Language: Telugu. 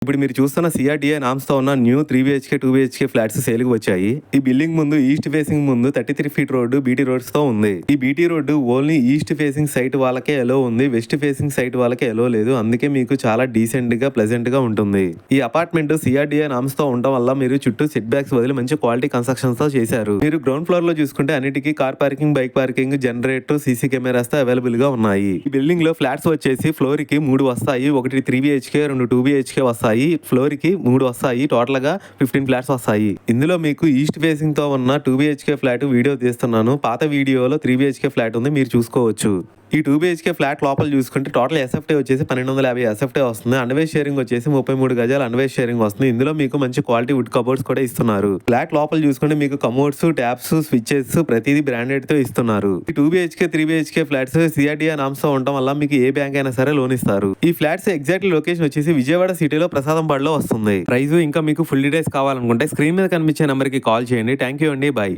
ఇప్పుడు మీరు చూస్తున్న సిఆర్‌డిఏ నామ్స్‌తో ఉన్న న్యూ 3 బీహెచ్‌కే, 2 బీహెచ్‌కే ఫ్లాట్స్ సేల్‌కి వచ్చాయి. ఈ బిల్డింగ్ ముందు ఈస్ట్ ఫేసింగ్ ముందు 33 ఫీట్ రోడ్డు బీటీ రోడ్స్‌తో ఉంది. ఈ BT road only east facing site వాళ్ళకే ఎలో ఉంది. వెస్ట్ ఫేసింగ్ సైట్ వాళ్ళకే ఎలో లేదు. అందుకే మీకు చాలా డీసెంట్‌గా, ప్లెజెంట్‌గా ఉంటుంది. ఈ అపార్ట్మెంట్ సిఆర్‌డిఏ నామ్స్‌తో ఉండడం వల్ల మీరు చుట్టూ సెట్ బ్యాక్స్ వదిలి మంచి క్వాలిటీ కన్స్ట్రక్షన్స్‌తో చేశారు. మీరు గ్రౌండ్ ఫ్లోర్‌లో చూసుకుంటే అన్నిటికీ car parking, bike parking, generator, CC కెమెరాస్‌తో అవైలబుల్‌గా ఉన్నాయి. ఈ బిల్డింగ్‌లో ఫ్లాట్స్ వచ్చేసి ఫ్లోర్‌కి 3 వస్తాయి. ఒకటి 3 బీహెచ్‌కే, 2 2 బీహెచ్‌కే వస్తాయి. ఫ్లోర్‌కి 3 వస్తాయి. టోటల్‌గా 15 ఫ్లాట్స్ వస్తాయి. ఇందులో మీకు ఈస్ట్ ఫేసింగ్‌తో ఉన్న 2 బీహెచ్‌కే ఫ్లాట్ వీడియో తీస్తున్నాను. పాత వీడియోలో 3 బీహెచ్‌కే ఫ్లాట్ ఉంది, మీరు చూసుకోవచ్చు. ఈ 2 బీహెచ్‌కే ఫ్లాట్ లోపల చూసుకుంటే టోటల్ ఎస్ఎఫ్టీ వచ్చేసి 1250 ఎస్ఎఫ్టీ వస్తుంది. అండర్వేస్ షేరింగ్ వచ్చేసి 33 గజాల అండర్వేస్ షేరింగ్ వస్తుంది. ఇందులో మీకు మంచి క్వాలిటీ వుడ్ కబోర్డ్స్ కూడా ఇస్తున్నారు. ఫ్లాట్ లోపల చూసుకుంటే మీకు కమోడ్స్, ట్యాప్స్, స్విచెస్ ప్రతిదీ బ్రాండెడ్ తో ఇస్తున్నారు. ఈ 2 BHK, 3 BHK flats CRDA norms తో ఉండడం వల్ల మీకు ఏ బ్యాంక్ అయినా సరే లోన్ ఇస్తారు. ఈ ఫ్లాట్స్ ఎగ్జాక్ట్ లొకేషన్ వచ్చేసి విజయవాడ సిటీలో ప్రసాదంపాడులో వస్తుంది. ప్రైస్ ఇంకా మీకు ఫుల్ డీటెయిల్స్ కావాలనుకుంటే స్క్రీన్ మీద కనిపించే నెంబర్ కి కాల్ చేయండి. థ్యాంక్ యూ అండి. బై.